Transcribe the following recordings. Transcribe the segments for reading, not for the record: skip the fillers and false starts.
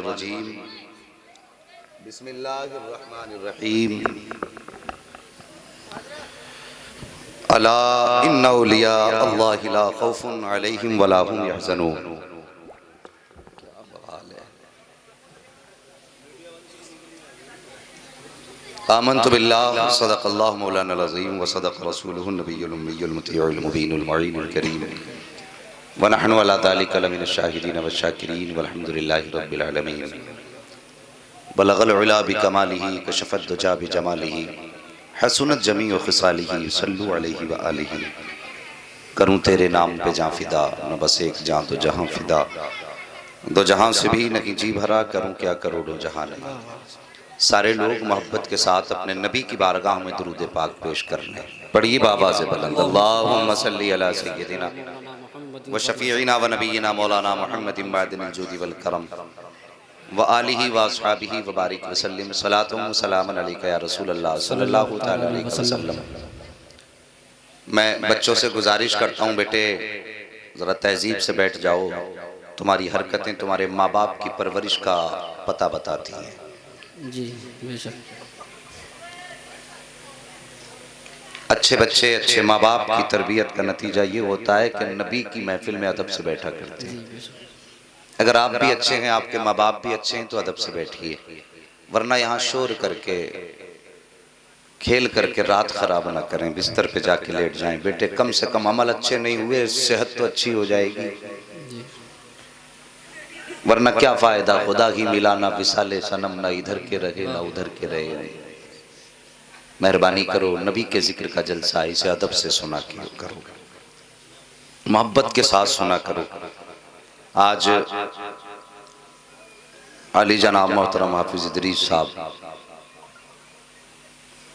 रजीम बिस्मिल्लाहिर्रहमानिर्रहीम अला इन्ना औलिया अल्लाहि ला खौफुन अलैहिम वला हुम यहज़नून। आमन्तु बिल्लाहि सदक़ल्लाहु मौलाना अज़ीम व सदक़ रसूलुहुन नबियुल उम्मियुल मुतीउल मुबीनुल मुईनुल करीम व नहनु अला ज़ालिका लमिन शाहिदीन व शाकिरीन वल्हम्दुलिल्लाहि रब्बिल आलमीन। बलगल उला बिकमालिही कशफत दुजा बिजमालिही हसनत जमीउ खिसालिही सल्लु अलैहि व आलिही। करूँ तेरे नाम पे जाँ फिदा न बस एक जाँ तो जहाँ फिदा, दो जहाँ से भी नहीं जी भरा, करूँ क्या करोड़ों जहाँ नहीं। सारे लोग मोहब्बत के साथ अपने नबी की बारगाह में दुरूद पाक पेश कर लें। पढ़िए बाबा से बुलंद अल्लाहुम्मा सल्ली अला सय्यदिना व शफीइना व नबीना मौलाना मुहम्मदिन मादिनिल जूदी वल करम व आलिही व अस्हाबिही व बारिक वसल्लिम सलातुम व सलामुन अलैका या रसूल अल्लाह सल्लल्लाहु तआला अलैहि वसल्लम। मैं बच्चों से गुजारिश करता हूँ, बेटे ज़रा तहजीब से बैठ जाओ। तुम्हारी हरकतें तुम्हारे माँ बाप की परवरिश का पता बताती हैं। जी बेशक। अच्छे बच्चे अच्छे माँ बाप की तरबियत का नतीजा ये होता है कि नबी की महफिल में अदब से बैठा करते हैं। अगर आप भी अच्छे हैं, आपके माँ बाप भी अच्छे हैं तो अदब से बैठिए, वरना यहाँ शोर करके खेल करके रात खराब ना करें, बिस्तर पे जाके लेट जाएं। बेटे कम से कम अमल अच्छे नहीं हुए, सेहत तो अच्छी हो जाएगी, वरना क्या फायदा। खुदा ही मिला ना विसाले सनम, ना इधर के रहे ना उधर के रहे। मेहरबानी करो, नबी के जिक्र का जलसा इसे अदब से सुना करो, मोहब्बत के साथ सुना करो। आज अली जनाब मोहतरम हाफिज इदरीस साहब,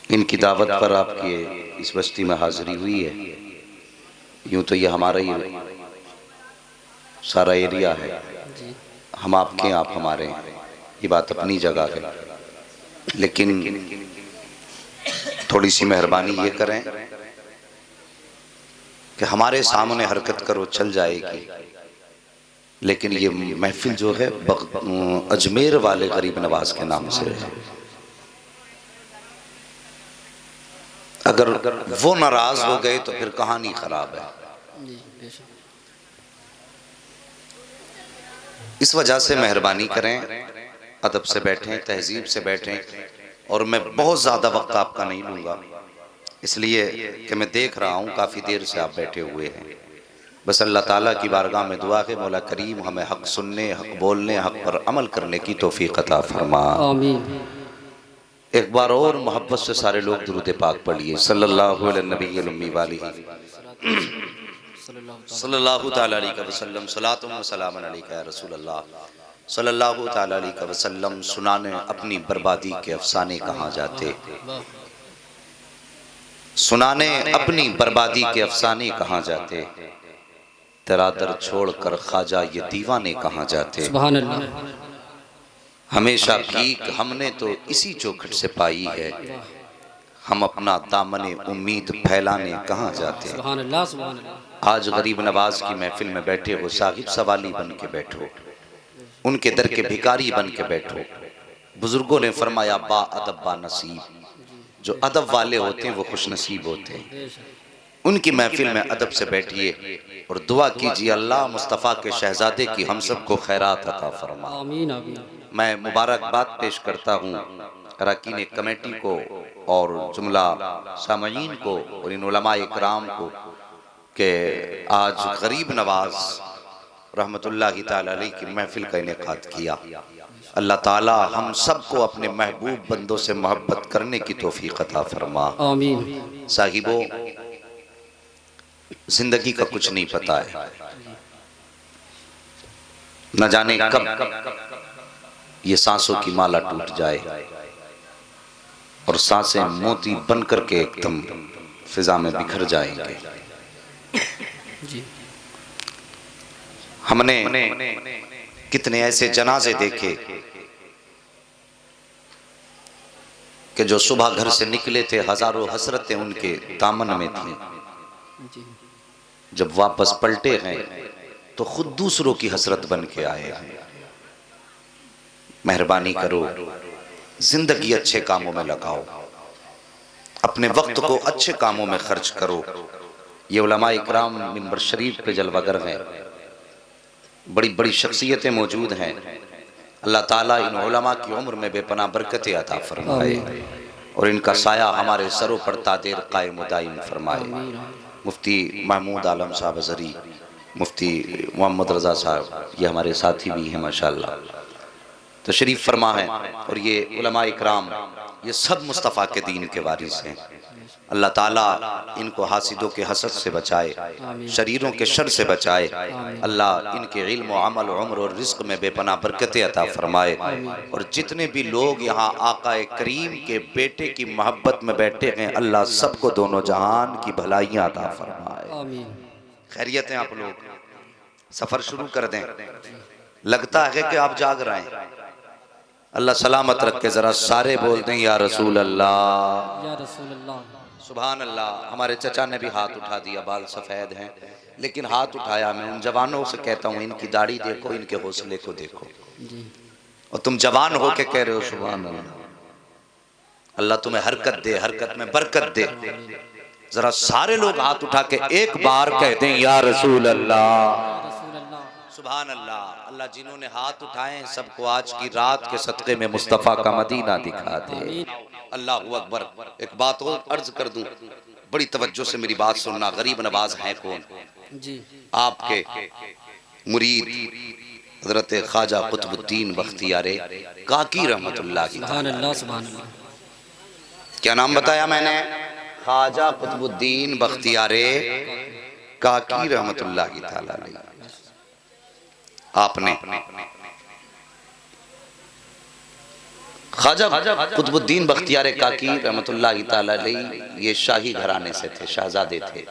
इनकी दावत पर आपकी इस बस्ती में हाजिरी हुई है। यूं तो ये हमारा ही सारा एरिया है, हम आपके आप हमारे, ये बात अपनी जगह है, लेकिन थोड़ी सी मेहरबानी ये करें कि हमारे सामने हरकत करो चल जाएगी, लेकिन ये महफिल जो है अजमेर वाले गरीब नवाज के नाम से है। अगर वो नाराज हो गए तो फिर कहानी खराब है। इस वजह से मेहरबानी करें, अदब से बैठें, तहजीब से बैठें। और मैं बहुत ज़्यादा वक्त आपका नहीं लूँगा, इसलिए कि मैं देख रहा हूँ काफ़ी देर से आप बैठे हुए हैं। बस अल्लाह ताला की बारगाह में दुआ है, मौला करीम हमें हक़ सुनने, हक़ बोलने, हक़ पर अमल करने की तौफ़ीक़ अता फरमा। आमीन। एक बार और मोहब्बत से सारे लोग दुरूद पाक पढ़िए, सल्लल्लाहु अलैहि नबील उम्मी वालिही सल्लल्लाहु तआला अलैहि वसल्लम। सलातुम व सलामुन अलैका या रसूल अल्लाह सल्लल्लाहु तआला अलैहि वसल्लम। सुनाने अपनी बर्बादी के अफसाने कहाँ जाते, सुनाने अपनी बर्बादी के अफसाने कहाँ जाते, तेरा दर छोड़ कर ख्वाजा ये दीवाने कहाँ जाते। सुभान अल्लाह। हमेशा भीख हमने तो इसी चौखट से पाई है, हम अपना दामने उम्मीद फैलाने कहाँ जाते। सुभान अल्लाह, सुभान अल्लाह। आज गरीब नवाज की महफिल में बैठे हो, साहिब सवाली बन के बैठो, उनके दर के भिखारी बन के बैठो। बुजुर्गों ने फरमाया बा अदब बा नसीब, जो अदब वाले होते हैं वो खुश नसीब होते हैं। उनकी महफिल में अदब से बैठिए और दुआ कीजिए, अल्लाह मुस्तफ़ा के शहजादे की हम सबको खैरात अता फरमा। आमीन आमीन। मैं मुबारकबाद पेश करता हूँ अरकान कमेटी को और जुमला सामईन को और इन उलमाए इकराम को कि आज गरीब नवाज रहमतुल्लाहि ताला अलैहि की महफिल का इनेकाद किया। अल्लाह ताला हम सबको अपने महबूब बंदों से मोहब्बत करने की तौफीक अता फरमा। आमीन। साहिबो, जिंदगी का कुछ नहीं पता है, न जाने कब ये सांसों की माला टूट जाए और सांसें मोती बन करके एकदम फिजा में बिखर जाएंगे। हमने कितने ऐसे जनाजे देखे कि जो सुबह घर से निकले थे, हजारों हसरतें उनके दामन में थी, जब वापस पलटे हैं तो खुद दूसरों की हसरत बन के आए हैं। मेहरबानी करो, जिंदगी अच्छे कामों में लगाओ, अपने वक्त को अच्छे कामों में खर्च करो। ये उलमा इकराम मिंबर शरीफ पे जलवागर हैं, बड़ी बड़ी शख्सियतें मौजूद हैं। अल्लाह ताला इन उलमा की उम्र में बेपनाह बरकत अता फरमाए और इनका साया हमारे सरों पर तादेर कायम दायम फरमाए। मुफ्ती महमूद आलम साहब अज़हरी, मुफ्ती मोहम्मद रज़ा साहब, ये हमारे साथी भी हैं माशाअल्लाह, तशरीफ़ फरमा है। और ये उलमा इकराम ये सब मुस्तफ़ा के दीन के वारिस हैं। अल्लाह ताला इनको हासिदों के हसद से बचाए, शरीरों के शर से बचाए। अल्लाह इनके इल्म व अमल उम्र और रिज़्क़ में बेपनाह बरकतें अता फरमाए। और जितने भी लोग यहाँ आका करीम के बेटे की मोहब्बत में बैठे हैं, अल्लाह सबको दोनों जहान की भलाइयाँ अता फरमाए। खैरियत हैं आप लोग, सफ़र शुरू कर दें। लगता है कि आप जाग रहे हैं। अल्लाह सलामत रखे। जरा सारे बोलते हैं या रसूल अल्लाह, या रसूल अल्लाह, सुभान अल्लाह। हमारे चचा ने भी हाथ उठा दिया, बाल सफ़ेद हैं लेकिन हाथ उठाया। मैं उन जवानों से कहता हूँ, इनकी दाढ़ी देखो, इनके हौसले को देखो, और तुम जवान हो के कह रहे हो सुभान अल्लाह। अल्लाह तुम्हें हरकत दे, हरकत में बरकत दे। जरा सारे लोग हाथ उठा के एक बार कहते हैं या रसूल अल्लाह, सुभान अल्लाह। अल्लाह जिन्होंने हाथ उठाए सबको आज की रात के सदक़े में मुस्तफ़ा का मदीना दिखा दे। अल्लाह अकबर। एक बात और अर्ज कर दूं, बड़ी तवज्जो से मेरी बात सुनना। गरीब नवाज हैं कौन? जी, आपके मुरीद हजरत ख्वाजा कुतुबुद्दीन बख्तियारे काकी रहमतुल्लाह की। सुभान अल्लाह, सुभान अल्लाह। क्या नाम बताया मैंने? ख्वाजा कुतुबुद्दीन बख्तियारे काकी रहमतुल्लाह की ताला। आपने ख्वाजा कुतुबुद्दीन बख्तियार काकी रहमतुल्लाह ताला अलैह ये शाही घराने से थे, शहजादे थे।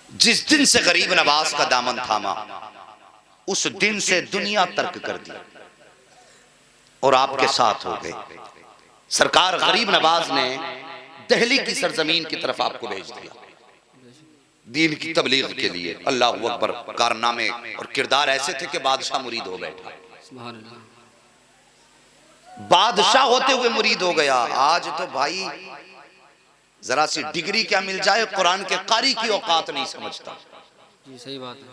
जिस दिन से गरीब नवाज का दामन थामा, उस दिन से दुनिया तर्क कर दी और आपके साथ हो गए। सरकार गरीब नवाज ने दिल्ली की सरजमीन की तरफ आपको भेज दिया दीन की तबलीग के लिए। अल्लाह अकबर। कारनामे और किरदार ऐसे थे कि बादशाह मुरीद हो बैठा। सुभान अल्लाह। बादशाह होते हुए मुरीद हो गया। आज तो भाई जरा सी डिग्री क्या मिल जाए, कुरान के कारी की औकात नहीं समझता। जी, सही बात है।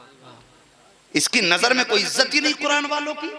इसकी नजर में कोई इज्जत ही नहीं कुरान वालों की।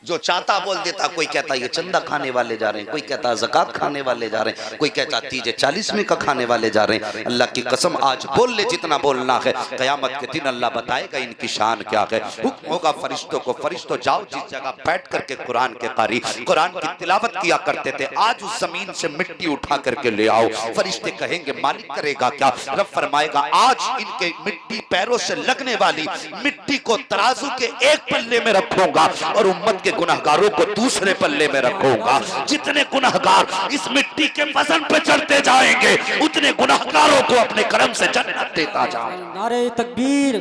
जो चाहता बोल देता। कोई कहता ये चंदा खाने वाले जा रहे हैं, कोई कहता ज़कात खाने वाले जा रहे हैं, कोई कहता तीजे 40 में का खाने वाले जा रहे हैं। अल्लाह की कसम आज बोल ले जितना बोलना है, क़यामत के दिन अल्लाह बताएगा इनकी शान क्या है। हुक्म होगा फरिश्तों को, फरिश्तों जाओ जिस जगह बैठ करके कुरान के कारी कुरान की तिलावत किया करते थे, आज उस जमीन से मिट्टी उठा करके ले आओ। फरिश्ते कहेंगे मालिक करेगा क्या? रब फरमाएगा आज इनके मिट्टी पैरों से लगने वाली मिट्टी को तराजू के एक पल्ले में रखूंगा और उम्मत के गुनाहगारों को दूसरे पल्ले में रखूंगा। जितने गुनाहगार इस मिट्टी के वजन पे चढ़ते जाएंगे, उतने गुनाहगारों को अपने करम से जन्नत देता जाऊंगा। नारे तकबीर,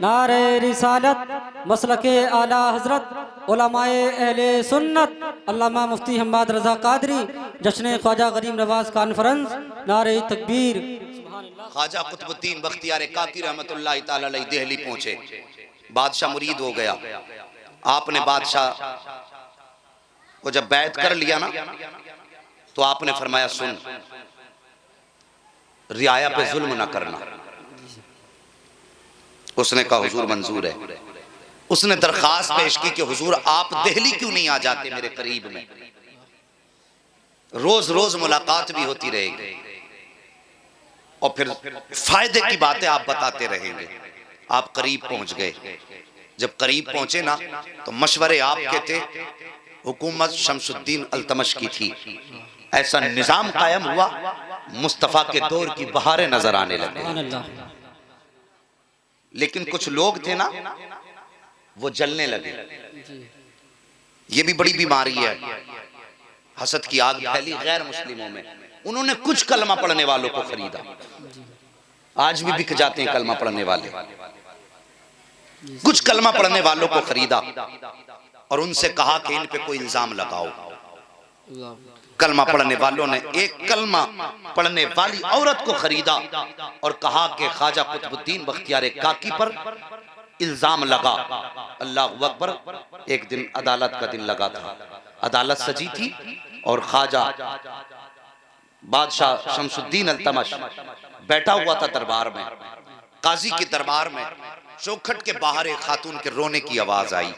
नारे रिसालत, मसलके आला हजरत, उलमाए अहले सुन्नत, अल्लामा मुफ्ती हम्माद रजा कादरी, जश्न ख्वाजा गरीब नवाज कॉन्फ्रेंस। नारे तकबीर। ख्वाजा कुतुबुद्दीन बख्तियार काकी रहमतुल्लाह ताला अलैह दिल्ली पहुंचे। बादशाह मुरीद हो गया। आपने बादशाह को जब बैत कर लिया ना, तो आपने फरमाया सुन, रियाया पे जुल्म ना करना। उसने कहा हुजूर मंजूर है। उसने दरखास्त पेश की कि हुजूर आप दिल्ली क्यों नहीं आ जाते मेरे करीब में, रोज रोज मुलाकात भी होती रहेगी और फिर फायदे की बातें आप बताते रहेंगे। आप करीब पहुंच गए। जब करीब पहुंचे ना, तो मशवरे आपके थे। हुकूमत शमसुद्दीन अल्तमश की थी। ऐसा निजाम कायम हुआ, मुस्तफा के दौर की बहारें नजर आने लगे। लेकिन कुछ लोग थे ना, वो जलने लगे। ये भी बड़ी बीमारी है, हसद की आग फैली गैर मुस्लिमों में। उन्होंने कुछ कलमा पढ़ने वालों को खरीदा। आज भी बिक जाते हैं कलमा पढ़ने वाले। कुछ कलमा पढ़ने वालों को खरीदा और उनसे कहा कि इन पे कोई इल्जाम लगाओ। कलमा पढ़ने वालों ने एक कलमा पढ़ने वाली औरत को खरीदा और कहा कि ख्वाजा कुतुबुद्दीन बख्तियार काकी पर इल्जाम लगा। अल्लाह अकबर। एक दिन अदालत का दिन लगा था, अदालत सजी थी और ख्वाजा बादशाह शमसुद्दीन अल्तमश बैठा हुआ था दरबार में, काजी के दरबार में। चौखट के बाहर एक खातून के रोने की आवाज आई,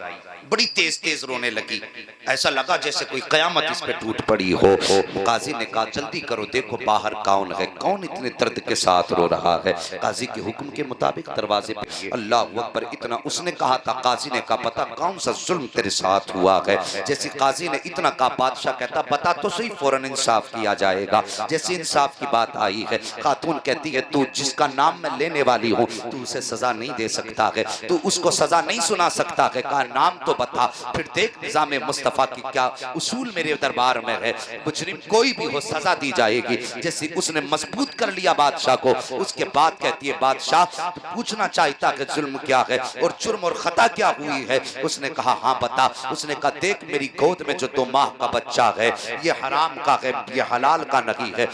बड़ी तेज तेज रोने लगी, ऐसा लगा जैसे कोई कयामत इस पे टूट पड़ी हो। काजी ने कहा जल्दी करो, देखो बाहर कौन है, कौन इतने दर्द के साथ रो रहा है। काजी के हुक्म के मुताबिक दरवाजे पे अल्लाह अकबर इतना उसने कहा था। काजी ने कहा पता कौन सा जुल्म तेरे साथ हुआ है। जैसे काजी ने इतना कहा, बादशाह कहता बता तो सही, फौरन इंसाफ किया जाएगा। जैसे इंसाफ की बात आई है, खातून कहती है तू जिसका नाम मैं लेने वाली हूँ तू उसे सजा नहीं दे सकता है, तू उसको सजा नहीं सुना सकता है। कहा नाम तो बता, फिर देख निजाम मुस्तफा की क्या उसूल मेरे दरबार में है, मुजरिम कोई भी हो सजा दी जाएगी। जैसे उसने मजबूत कर लिया बादशाह को, उसके बाद कहती है बादशाह तो पूछना चाहता कि जुल्म क्या है और जुर्म और खता क्या हुई है। उसने कहा हाँ बता। उसने कहा देख मेरी गोद में जो 2 माह का बच्चा है ये हराम का है, ये हलाल का नहीं है।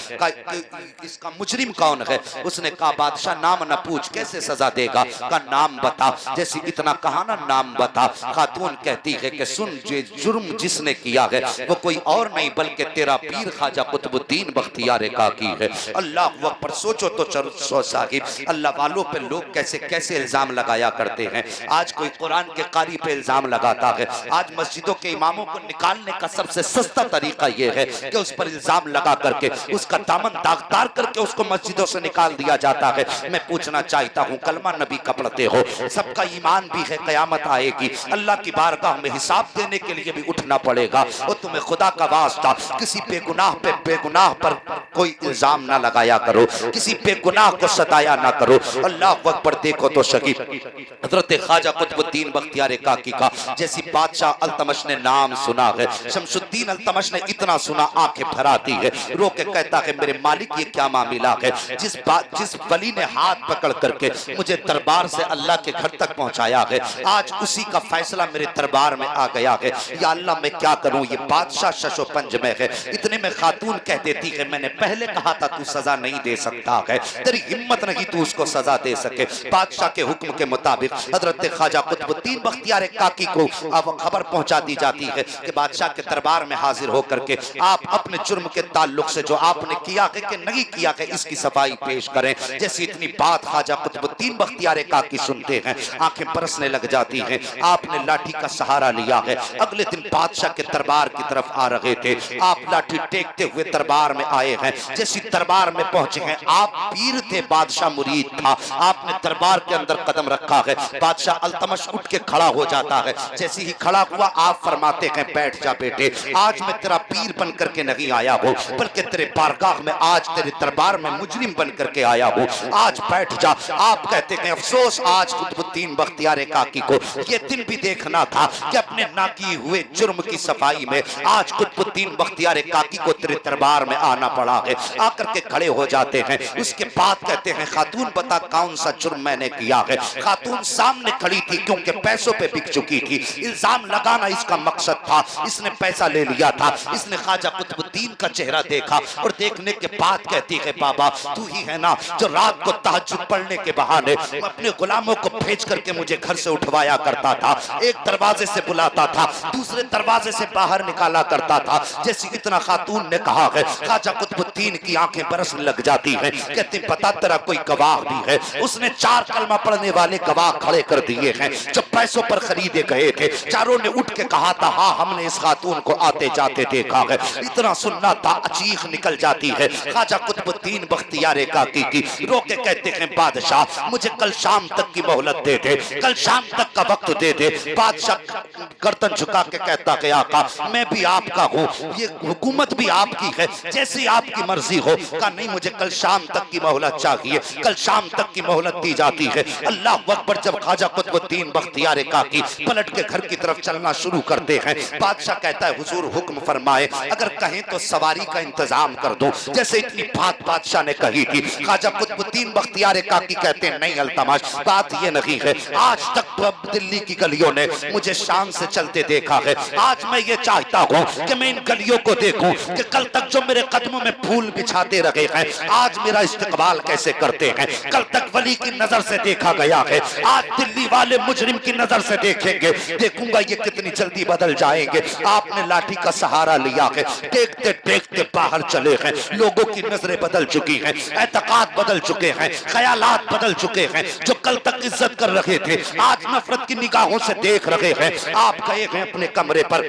इसका मुजरिम कौन है। उसने कहा बादशाह नाम न पूछ, कैसे सजा देगा। का नाम बता। जैसे इतना कहा ना नाम बता, खातून कहती है कि सुन जो जुर्म जिसने किया है वो कोई और नहीं बल्कि तेरा पीर ख्वाजा कुतुबुद्दीन बख्तियार काकी है। अल्लाह अकबर। सोचो तो साहिब, अल्लाह वालों पे लोग कैसे कैसे इल्जाम लगाया करते हैं। आज कोई कुरान के कारी पे इल्जाम लगाता है। आज मस्जिदों के इमामों को निकालने का सबसे सस्ता तरीका यह है कि उस पर इल्जाम लगा करके उसका दामन दागदार करके उसको मस्जिदों से निकाल दिया जाता है। मैं पूछना चाहता हूँ कलमा नबी का पढ़ते हो, सबका ईमान भी है, कयामत आएगी, अल्लाह की बारगाह में हिसाब देने के लिए भी उठना पड़ेगा। और तुम्हें खुदा का वास्ता किसी बेगुनाह पे बेगुनाह पर कोई इल्जाम ना लगाया करो, किसी बेगुनाह को सताया ना करो। अल्लाह अकबर। देखो तो शकीब हजरत ख्वाजा कुतुबुद्दीन बख्तियार काकी का जैसी बादशाह अल्तमश ने नाम सुना है, शमसुद्दीन अल्तमश ने इतना सुना आंखें भर आती है, रो के कहता है मेरे मालिक ये क्या मामला है। जिस वली ने हाथ पकड़ करके मुझे दरबार से अल्लाह के घर तक पहुंचाया है, आज उसी का फैसला मेरे दरबार में आ गया है। या अल्लाह मैं क्या करूं, ये बादशाह शशो पंज में है। इतने में खातून कह देती है मैंने पहले कहा था तू सजा नहीं दे सकता है, तेरी हिम्मत नहीं तू उसको सजा दे सके। बादशाह के हुक्म के मुताबिक हजरत ख्वाजा कुतुबुद्दीन बख्तियार काकी को अब खबर पहुंचा दी जाती है कि बादशाह के दरबार में हाजिर होकर के आप अपने जुर्म के ताल्लुक से जो आपने किया है कि नहीं किया है इसकी सफाई पेश करें। जैसी इतनी बात ख्वाजा कुतुबुद्दीन बख्तियार काकी सुनते हैं आंखें बरसने लग जाती हैं। आपने लाठी का सहारा लिया है, अगले दिन बादशाह के दरबार की तरफ आ रहे थे, आप लाठी टेकते हुए दरबार में आए हैं। जैसी दरबार में पहुंचे हैं, आप पीर थे, बादशाह मुरीद था, आपने दरबार के अंदर कदम रखा है। बादशाह अल्तमश उठ के खड़ा हो जाता है, जैसे ही खड़ा हुआ आप फरमाते हैं बैठ जा बेटे, आज मैं तेरा पीर बन करके नहीं आया हूँ बल्कि तेरे बारगाह में आज तेरे दरबार में मुजरिम बन करके आया हूँ, आज बैठ जा। आप कहते हैं अफसोस आज कुतुबुद्दीन बख्तियार काकी को ये दिन भी देखना था कि अपने ना किए हुए जुर्म की सफाई में आज कुतुबुद्दीन बख्तियार काकी को तेरे दरबार में आना पड़ा है। आकर के खड़े हो जाते हैं, उसके बाद कहते हैं खातून बता कौन सा जुर्म मैंने किया है। खातून सामने खड़ी थी क्योंकि पैसों पे बिक चुकी थी, इल्जाम लगाना इसका मकसद था, इसने पैसा ले लिया था। इसने ख्वाजा कुतुबुद्दीन का चेहरा देखा और देखने के बाद कहती है बाबा तू ही है ना जो रात को तहज्जुद पढ़ने के बहाने अपने गुलामों को भेज करके मुझे घर से उठवाया करता था, एक दरवाजे से बुलाता था दूसरे दरवाजे से बाहर निकाला करता था। जैसे इतना खातून ने कहा है ख्वाजा कुतुबुद्दीन की आंखें बरसने लग जाती हैं, कहते पता तेरा कोई गवाह भी है। उसने 4 कलमा पढ़ने वाले गवाह खड़े कर दिए हैं जो पैसों पर खरीदे गए थे। चारों ने उठ के कहा था हाँ हमने इस खातून को आते जाते देखा है। इतना सुनना था चीख निकल जाती है। ख्वाजा कुतुबुद्दीन बख्तियार काकी की रो के कहते हैं बादशाह मुझे कल शाम तक की मोहलत दे दे, कल शाम तक का वक्त दे दे। बादशाह गर्दन झुका के कहता है आका मैं भी आपका हूँ, ये हुकूमत भी आपकी है, जैसी आपकी मर्जी हो। कहा नहीं मुझे कल शाम तक की मोहलत चाहिए, कल शाम तक की मोहलत दी जाती है। अल्लाह अकबर। जब ख्वाजा कुतुबुद्दीन बख्तियार काकी पलट के घर की तरफ चलना शुरू करते हैं, बादशाह कहता है हुजूर हुक्म फरमाए, अगर कहें तो सवारी का इंतजाम कर दो। जैसे इतनी बात बादशाह ने कही थी, ख्वाजा कुतुबुद्दीन बख्तियार काकी कहते हैं नहीं अल्तमश बात बात ये नहीं है, आज तक दिल्ली की गलियों ने मुझे शान से चलते देखा है। आज मैं ये चाहता हूँ कि मैं इन गलियों को देखूं कि कल तक जो मेरे कदमों में फूल बिछाते रहे हैं, आज मेरा इस्तकबाल कैसे करते हैं। कल तक वली की नजर से देखा गया है, आज दिल्ली वाले मुजरिम की नजर से देखेंगे, देखूंगा ये कितनी जल्दी बदल जाएंगे। आपने लाठी का सहारा लिया है, देखते देखते बाहर चले हैं, लोगों की नजरें बदल चुकी हैं, एतकाद बदल चुके हैं, ख्यालात बदल चुके हैं। जो कल तक इज्जत कर रहे थे आज नफरत की निगाहों से देख रहे हैं। आप गए हैं अपने कमरे पर,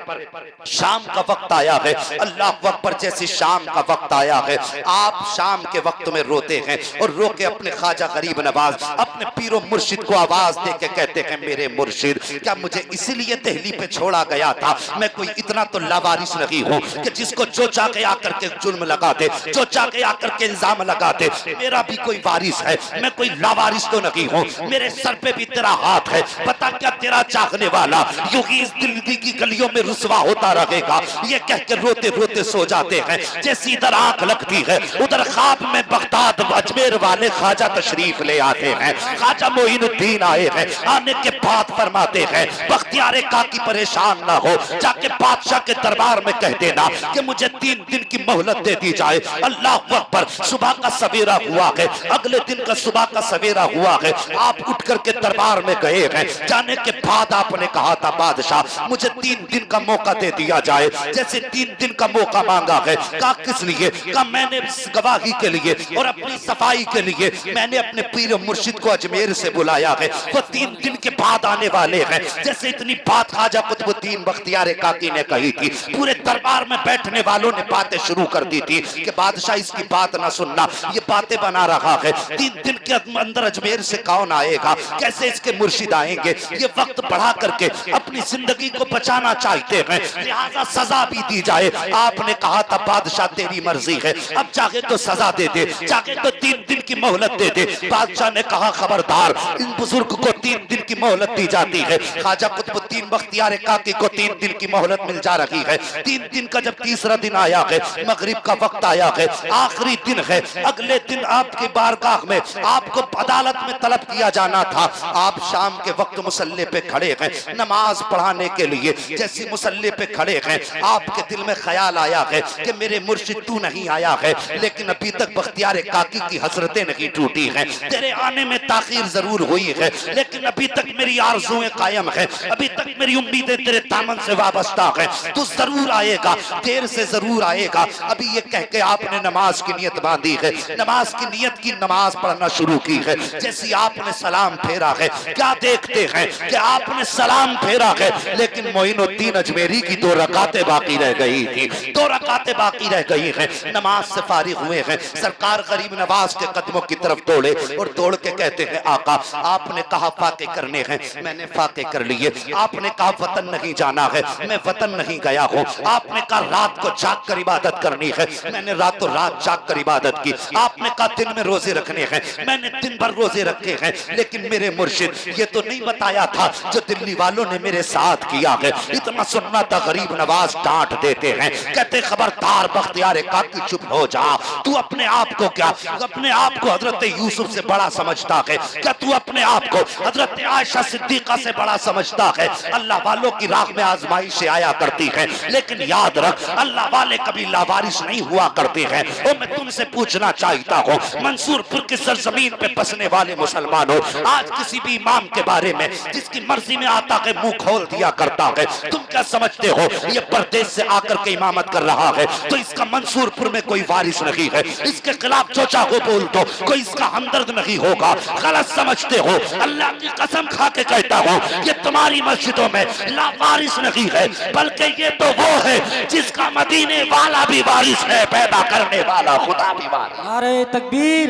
शाम का वक्त आया है, अल्लाह अकबर, जैसी शाम का वक्त आया है, आप शाम के वक्त में रोते हैं और रो के अपने ख्वाजा गरीब नवाज, अपने पीरो मुर्शिद को आवाज दे के कहते हैं, मेरे मुर्शिद, क्या मुझे इसीलिए दिल्ली पे छोड़ा गया था? मैं कोई इतना तो लावारिस नहीं हूँ कि जिसको जो चाहे आकर के जुल्म लगा दे, जो चाहे आकर के इल्जाम लगा दे। मेरा भी कोई वारिस है, मैं कोई लावारिस तो नहीं हूँ, मेरे सर पे भी तेरा हाथ है। बता क्या तेरा चाहने वाला यूं ही इस दिल्ली की गलियों में रुसवा होता रहेगा? ये कह के रोते रोते सो जाते हैं। जैसी इधर आंख लगती है उधर ख्वाब में बगदाद अजमेर वाले ख्वाजा तशरीफ ले आते हैं। ख्वाजा मोइनुद्दीन आए हैं, आने के बाद फरमाते हैं, बख्तियार काकी परेशान ना हो, जाके बादशाह के दरबार में कह देना कि मुझे 3 दिन की मोहलत दे दी जाए। अल्लाह अकबर, सुबह का सवेरा हुआ है, अगले दिन का सुबह का सवेरा हुआ है, आप उठ करके दरबार में गए हैं। जाने के बाद आपने कहा था, बादशाह मुझे 3 दिन का मौका दे दिया जाए। जैसे 3 दिन का मौका मांगा है, कहा किस लिए? कहा मैंने गवाही के लिए और अपनी सफाई के लिए मैंने अपने पीर मुर्शिद को अजमेर से बुलाया है, वो 3 दिन के बाद आने वाले हैं। जैसे इतनी बात ख्वाजा कुतुबुद्दीन बख्तियार काकी ने कही थी, पूरे दरबार में बैठने वालों ने बातें शुरू कर दी थी कि बादशाह इसकी बात ना सुनना, ये बातें बना रहा है। 3 दिन के अंदर अजमेर से कौन आएगा, कैसे इसके मुर्शिद आएंगे? ये वक्त बढ़ा करके अपनी जिंदगी को बचाना चाहते हैं, लिहाजा सजा भी दी जाए। आपने कहा था, बादशाह तेरी मर्जी है, अब चाहे तो सजा दे दे, चाहे तो 3 दिन की मोहलत दे दे। बादशाह ने कहा, खबरदार, इन बुजुर्ग को 3 दिन की मोहलत दी जाती है। ख्वाजा कुतुबुद्दीन बख्तियार काकी को 3 दिन की मोहलत मिल जा रही है। 3 दिन का जब तीसरा दिन आया है, मगरिब का वक्त आया है, आखिरी दिन है, अगले दिन आपकी बारगाह में आपको अदालत में तलब किया जाना था। आप शाम के वक्त मुसल्ले पे खड़े हैं नमाज पढ़ाने के लिए। जैसे मुसल्ले पे खड़े हैं, आपके दिल में ख्याल आया है कि मेरे मुर्शिद तू नहीं आया है, लेकिन अभी तक बख्तियार काकी की हसरतें नहीं टूटी हैं। तेरे आने में ताखीर जरूर हुई है, लेकिन अभी तक मेरी आरज़ुएं कायम है, अभी तक मेरी उम्मीदें तेरे दामन से वाबस्ता है। तू जरूर आएगा, देर से जरूर आएगा। अभी ये कह के आपने नमाज की नियत बांधी है, नमाज की नियत की, नमाज पढ़ना शुरू की है। जैसे आपने सलाम फेरा है, क्या देखते हैं कि आपने सलाम फेरा है, लेकिन मोइनुद्दीन अजमेरी की 2 रकातें बाकी रह गई थी, 2 रकातें बाकी रह गई हैं। नमाज से फारिग हुए हैं, सरकार गरीब नवाज के कदमों की तरफ दौड़े और दौड़ के कहते हैं, आका आपने कहा फाके करने हैं, मैंने फाके कर लिए। आपने कहा वतन नहीं जाना है, मैं वतन नहीं गया हूँ। आपने कहा रात को जाग कर इबादत करनी है, मैंने रातों रात जाग कर इबादत की। आपने कहा दिन में रोजे रखने हैं, मैंने दिन भर रोजे रखे हैं। लेकिन मेरे मुर्शिद ये तो नहीं बताया था जो दिल्ली वालों ने मेरे साथ किया है। इतना सुनना था, गरीब नवाज डांट देते हैं, कहते खबरदार बख्तियार काकी चुप हो जा। तू अपने आप को क्या, अपने आप को हजरत यूसुफ से बड़ा समझता है क्या? तू अपने आप को हजरत आयशा सिद्दीका से बड़ा समझता है? अल्लाह वालों की राह में आजमाइशें आया करती हैं, लेकिन याद रख अल्लाह वाले कभी लावारिस नहीं हुआ करते हैं। और मैं तुमसे पूछना चाहता हूँ, मंसूरपुर की सरजमीन पे बसने वाले मुसलमानों, आज किसी भी इमाम के बारे में जिसकी मर्जी में आता है मुंह खोल दिया करता है। तुम क्या समझते हो ये परदेश से आकर के इमामत कर रहा है तो इसका मंसूरपुर में कोई वारिस नहीं है, इसके खिलाफ जो चाहो बोल दो, कोई इसका हमदर्द नहीं होगा। गलत समझते हो, अल्लाह की कसम खा के कहता हूँ ये तुम्हारी मस्जिदों में लावारिस नहीं है, बल्कि ये तो वो है जिसका मदीने वाला भी वारिस है, पैदा करने वाला खुदा भी वारिस। नारे तकबीर,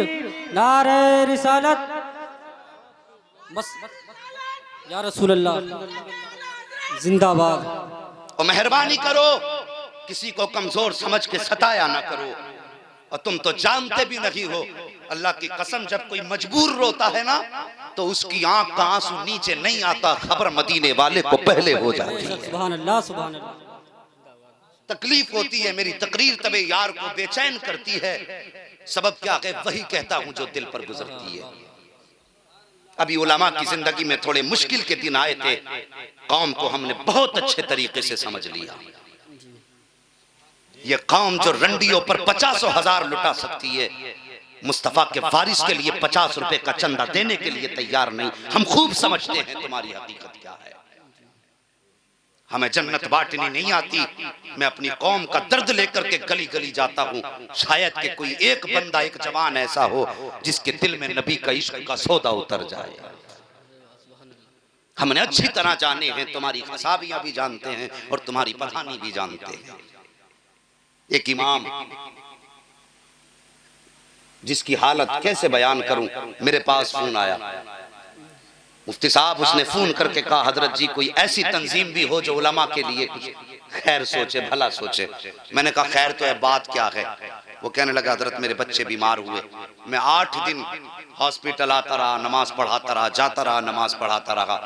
नारे रिसालत, या रसूल अल्लाह जिंदाबाद। और मेहरबानी करो, किसी को कमजोर समझ के सताया ना करो। और तुम तो जानते भी नहीं हो, अल्लाह की कसम, जब कोई मजबूर रोता है ना तो उसकी आंख का आंसू नीचे नहीं आता, खबर मदीने वाले को पहले हो जाती है। सुभान अल्लाह, सुभान अल्लाह। तकलीफ होती है, मेरी तकरीर तबे यार को बेचैन करती है। सबब क्या है? वही कहता हूं जो दिल पर गुजरती है। अभी उलमा की जिंदगी में थोड़े मुश्किल के दिन आए थे, कौम को हमने बहुत अच्छे तरीके से समझ लिया। ये कौम जो रंडियों पर 50,000 लुटा सकती है, मुस्तफा के वारिस के लिए 50 रुपए का चंदा देने के लिए तैयार नहीं। हम खूब समझते हैं तुम्हारी हकीकत क्या है। हमें जन्नत बांटनी नहीं आती। मैं अपनी कौम का दर्द लेकर के गली गली जाता हूँ। शायद कि कोई एक बंदा, एक जवान ऐसा हो जिसके दिल में नबी का इश्क का सौदा उतर जाए। हमने अच्छी तरह जाने हैं, तुम्हारी खसाबियां भी जानते हैं और तुम्हारी पठानी भी जानते हैं। एक इमाम जिसकी हालत कैसे बयान करूं, मेरे पास फोन आया, मुफ्ती साहब, उसने फोन करके कहा, हजरत जी कोई ऐसी तंजीम भी हो जो उलमा के लिए कुछ खैर सोचे, भला सोचे। मैंने कहा खैर तो है, बात क्या है? वो कहने लगा, हजरत मेरे बच्चे बीमार हुए, मैं 8 दिन हॉस्पिटल आता रहा, नमाज पढ़ाता रहा, जाता रहा, नमाज पढ़ाता रहा।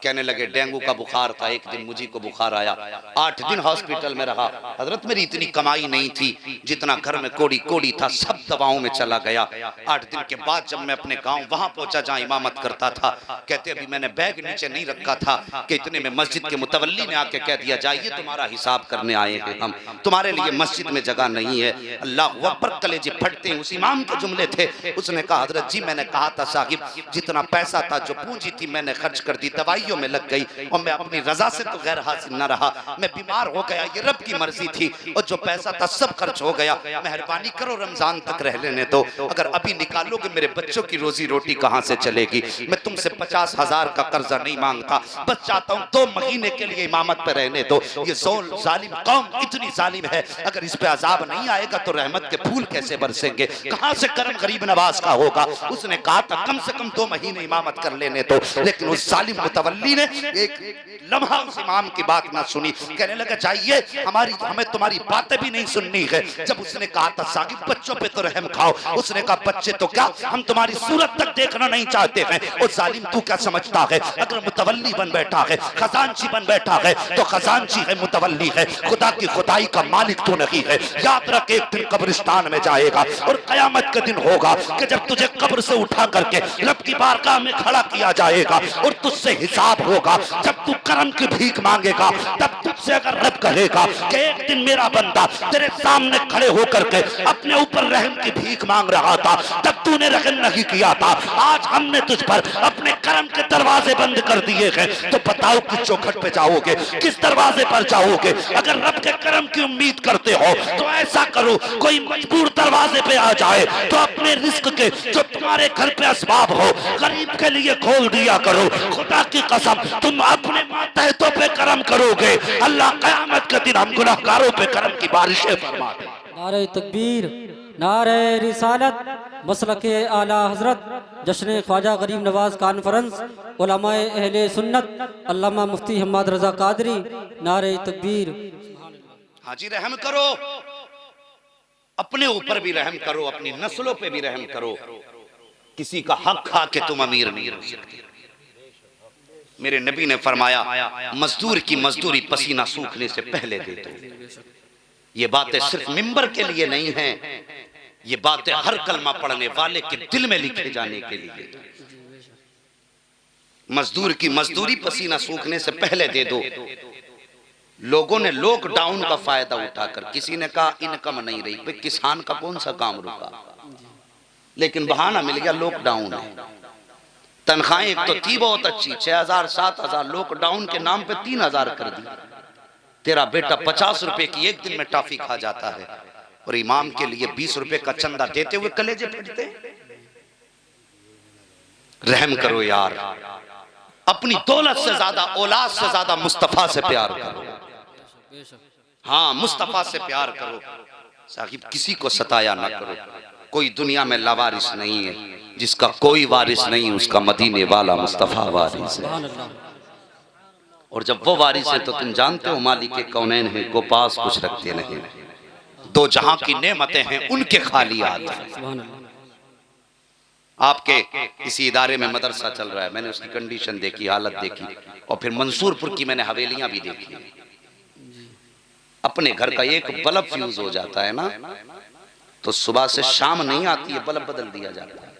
कहने लगे डेंगू का बुखार था, एक दिन मुझे को बुखार आया, 8 दिन हॉस्पिटल में रहा। हजरत मेरी इतनी कमाई नहीं थी, जितना घर में कोड़ी कोड़ी था सब दवाओं में चला गया। 8 दिन के बाद जब मैं अपने गांव वहां पहुंचा जहां इमामत करता था, कहते अभी मैंने बैग नीचे नहीं रखा था कि इतने में मस्जिद के मुतवल्ली ने आके कह दिया, जाइए तुम्हारा हिसाब करने आए हैं हम, तुम्हारे लिए मस्जिद में जगह नहीं है। अल्लाह अकबर, कलेजे फटते हैं। उस इमाम के जुमले थे। उसने कहा, हजरत जी मैंने कहा था साहिब, जितना पैसा था, जो पूंजी थी, मैंने खर्च कर दी, दवाइयों में लग गई और मैं अपनी रजा से तो गैर हासिल न रहा, मैं बीमार हो गया, ये रब की मर्जी थी और जो पैसा था सब खर्च हो गया। मेहरबानी करो रमजान तक रह लेने दो, अगर अभी निकालोगे मेरे बच्चों की रोजी रोटी कहां से चलेगी? मैं तुमसे 50,000 का कर्जा नहीं मांगता, बस चाहता हूं 2 महीने के लिए इमामत पे रहने दो। ये जालिम कौम इतनी जालिम है, अगर इस पे अजाब नहीं आएगा तो रहमत के फूल कैसे बरसेंगे? कहां से करम गरीब नवाज का होगा? उसने कहा था कम से कम 2 महीने इमामत कर लेने दो, लेकिन उस जालिम मुतवल्ली ने एक लम्हा उस इमाम की बात ना सुनी। कहने लगा, चाहिए हमें तुम्हारी बातें भी नहीं सुननी है। जब उसने कहा था साहिब बच्चों पे तो रहम खाओ, उसने कहा बच्चे तो क्या, हम तुम्हारी सूरत तक देखना नहीं चाहते हैं। और जालिम तू क्या समझता है, अगर मुतवल्ली बन बैठा है, खजांची बन बैठा है, तो खजांची है, मुतवल्ली है, खुदा की खुदाई का मालिक तो नहीं है। याद रख, एक दिन कब्रिस्तान में जाएगा और कयामत के दिन होगा कि जब तुझे कब्र से उठा करके रब की बारगाह में खड़ा किया जाएगा और तुझसे हिसाब होगा। जब तू करम की भीख मांगेगा, तब तुझसे अगर रब कहेगा कि एक दिन मेरा बंदा तेरे सामने खड़े होकर के अपने ऊपर रहम की भीख मांग रहा था, तब तूने रहम नहीं किया था, आज हमने तुझ पर अपने करम के दरवाजे बंद कर दिए हैं, तो बताओ किस चौखट पे जाओगे, किस दरवाजे पर जाओगे? अगर रब के करम की उम्मीद करते हो तो ऐसा करो, कोई मजबूर दरवाजे पे आ जाए तो अपने रिस्क के जो तुम्हारे घर पे असबाब हो गरीब के लिए खोल दिया करो। खुदा की कसम, तुम अपने मातहतों पे करम करोगे, अल्लाह कयामत के दिन हम गुनहगारों पे करम की बारिशें फरमा दे। नारे तकबीर, नारे रिसालत, मसलके आला हजरत, जश्न ख्वाजा गरीब नवाज कॉन्फ्रेंस, उलमाए अहले सुन्नत, अल्लामा मुफ्ती हम्माद रजा कादरी। नारे तकबीर। हाजी रहम करो, अपने ऊपर भी रहम करो, अपनी नस्लों पे भी रहम करो। किसी का हक खा के तुम अमीर नहीं हो सकते। मेरे नबी ने फरमाया, मजदूर की मजदूरी पसीना सूखने से पहले दे दो। ये बातें सिर्फ मिंबर के लिए नहीं हैं, ये बातें हर कलमा पढ़ने वाले के दिल में लिखे जाने के लिए। मजदूर की मजदूरी पसीना सूखने से पहले दे दो। लोगों ने लॉकडाउन का फायदा उठाकर, किसी ने कहा इनकम नहीं रही, भाई किसान का कौन सा काम रुका, लेकिन बहाना मिल गया लॉकडाउन है। तनख्वाहें एक तो थी बहुत अच्छी, 6,000 7,000, लॉकडाउन के नाम पे 3,000 कर दी। तेरा बेटा 50 रुपए की एक दिन में टॉफी खा जाता है और इमाम के लिए 20 रुपए का चंदा देते हुए कलेजे फटते। रहम करो यार, अपनी दौलत से ज्यादा, औलाद से ज्यादा मुस्तफा से प्यार करो। हाँ, मुस्तफा से प्यार करो साहिब, किसी को सताया ना करो। कोई दुनिया में लावारिस नहीं है, जिसका कोई वारिस नहीं उसका मदीने वाला मुस्तफा वारिस है। और जब वो वारिस है तो तुम जानते हो मालिक के कौनैन है, को पास कुछ रखते नहीं, 2 जहां की नेमतें हैं उनके खाली आते हैं। आपके किसी इदारे में मदरसा चल रहा है, मैंने उसकी कंडीशन देखी, हालत देखी, और फिर मंसूरपुर की मैंने हवेलियां भी देखी। अपने घर का एक बल्ब फ्यूज हो जाता है ना, तो सुबह से शाम नहीं आती है, बल्ब बदल दिया जाता है।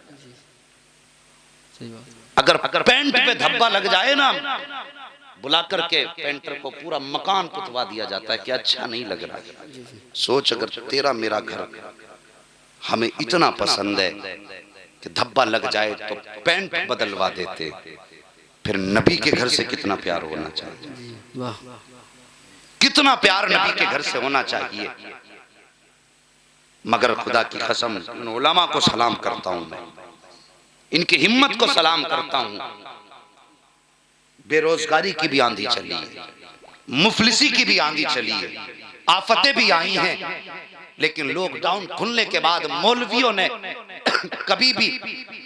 अगर पैंट पे धब्बा लग जाए ना, बुला करके पेंटर को पूरा मकान पुतवा दिया जाता है कि अच्छा नहीं लग रहा। सोच, अगर तेरा मेरा घर हमें इतना पसंद है कि धब्बा लग जाए तो पैंट बदलवा देते, फिर नबी के घर से कितना प्यार होना चाहिए, कितना प्यार नबी के घर से होना चाहिए। मगर खुदा की कसम, इन उलमा को सलाम करता हूं मैं, इनकी हिम्मत को सलाम करता हूं। बेरोजगारी की भी आंधी चली है, मुफलिसी की भी आंधी चली है, आफतें भी आई हैं, लेकिन लॉकडाउन खुलने के बाद मौलवियों ने कभी भी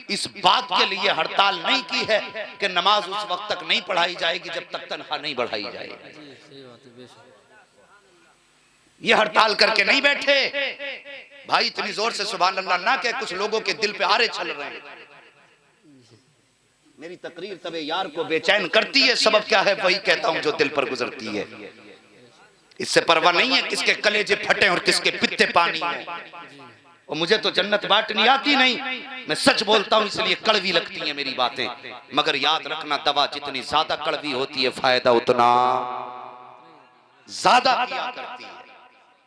इस बात के लिए हड़ताल नहीं की है कि नमाज उस वक्त तक नहीं पढ़ाई जाएगी जब तक तनख्वाह नहीं बढ़ाई जाएगी। ये हड़ताल करके नहीं बैठे भाई, इतनी जोर से सुभान अल्लाह ना कहे, कुछ लोगों के दिल पे आरे चल रहे हैं। मेरी तकरीर तबे यार को बेचैन करती है, सबब क्या है वही कहता हूं जो दिल पर गुजरती है। इससे परवाह नहीं है किसके कलेजे फटे और किसके पित्ते पानी हो। और मुझे तो जन्नत बांटनी आती नहीं, मैं सच बोलता हूं, इसलिए कड़वी लगती हैं मेरी बातें। मगर याद रखना, दवा जितनी ज्यादा कड़वी होती है फायदा उतना ज्यादा किया करती है।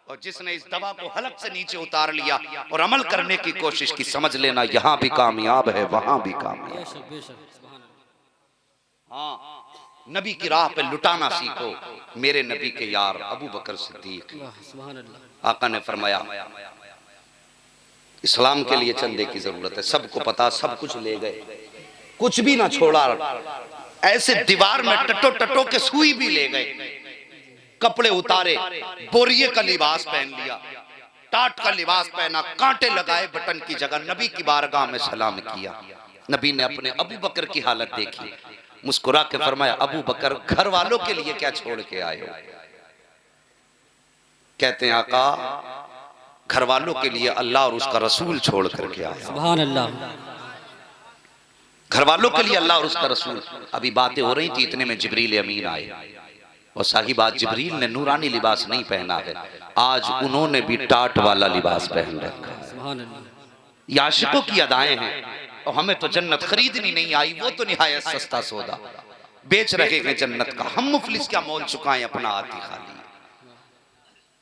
और जिसने इस दवा को हलक से नीचे उतार लिया और अमल करने की कोशिश की, समझ लेना यहां भी कामयाब है वहां भी कामयाब। हाँ, नबी की राह पे लुटाना सीखो। मेरे नबी के यार अबू बकर सिद्दीक, आका ने फरमाया इस्लाम के लिए चंदे की जरूरत है, सबको पता, सब कुछ ले गए, कुछ भी ना छोड़ा। ऐसे दीवार में टटो टटो के सुई भी ले गए, कपड़े उतारे, बोरिये का लिबास पहन लिया, टाट का लिबास पहना, कांटे लगाए बटन की जगह, नबी की बारगाह में सलाम किया। नबी ने अपने अबू बकर की हालत देखी, मुस्कुरा के फरमाया अबू बकर, घर वालों के लिए क्या छोड़ के आए हो? कहते हैं आका, घर वालों के लिए अल्लाह और उसका रसूल छोड़ करके आया। सुभान अल्लाह। घर वालों के लिए अल्लाह और उसका रसूल। अभी बातें हो रही थी, इतने में जिब्रील अमीन आए, और साहिब आज जिब्रील ने नूरानी लिबास नहीं पहना है, आज उन्होंने भी टाट वाला लिबास पहन रखा है। ये आशिकों की अदाएं हैं। और हमें तो जन्नत खरीदनी नहीं आई, वो तो निहायत सस्ता सौदा बेच रहे हैं जन्नत का। हम मुफलिस क्या मोल चुकाएं अपना आती खाली।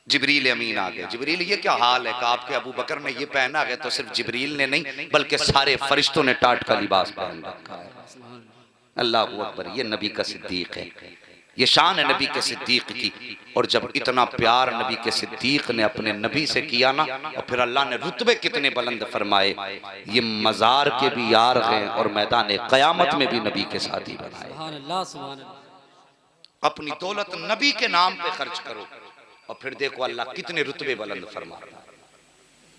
जिब्रील अमीन आ गए। जिब्रील, ये क्या हाल है? कहा आपके अबू बकर ने ये पहना है। तो सिर्फ जिब्रील ने नहीं बल्कि सारे फरिश्तों ने टाट का लिबास पहन रखा है। अल्लाह अकबर, ये नबी का सिद्दीक है, ये शान है नबी के सिद्दीक की। और जब इतना प्यार नबी के सिद्दीक ने अपने नबी से किया ना, और फिर अल्लाह ने रुतबे कितने बुलंद फरमाए, ये मजार के भी यार हैं और मैदान क़यामत में भी नबी के साथी बनाए। अपनी दौलत नबी के नाम पे खर्च करो, और फिर देखो अल्लाह कितने रुतबे बुलंद फरमाता है।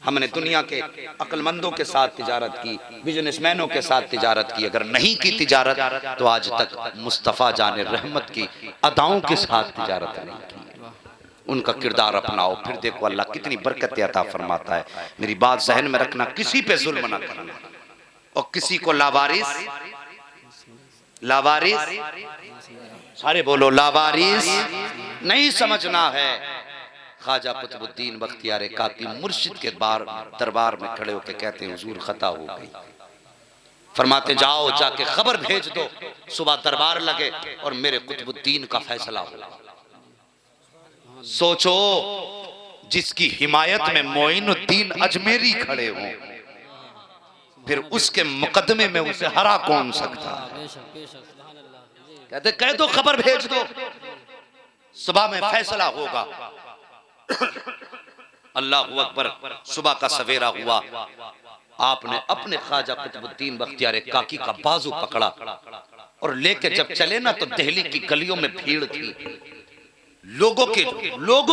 हमने दुनिया के अक्लमंदों के साथ तिजारत की, बिजनेसमैनों के साथ तिजारत की। अगर नहीं की तिजारत तो आज तक मुस्तफ़ा जाने रहमत की अदाओं के साथ तिजारत नहीं की। उनका किरदार अपनाओ, फिर देखो अल्लाह कितनी बरकत अता फरमाता है। मेरी बात जहन में रखना, किसी पे जुल्म ना करना, और किसी को लावारिस, लावारिस, सारे बोलो लावारिस नहीं समझना है। ख्वाजा कुतुबुद्दीन बख्तियार काकी मुर्शिद के दरबार में खड़े होकर कहते हैं हुजूर खता हो गई। फरमाते जाओ जाके खबर भेज दो, सुबह दरबार लगे और मेरे कुतुबुद्दीन का फैसला हो। सोचो, जिसकी हिमायत में मोइनुद्दीन अजमेरी खड़े हों, फिर उसके मुकदमे में उसे हरा कौन सकता? कहते कह दो खबर भेज दो, सुबह में फैसला होगा। अल्लाह अकबर। सुबह का सवेरा हुआ, आपने अपने ख्वाजा कुतुबुद्दीन बख्तियार काकी का बाजू पकड़ा और लेके जब चले ना, तो दिल्ली की गलियों में भीड़ थी, लोगों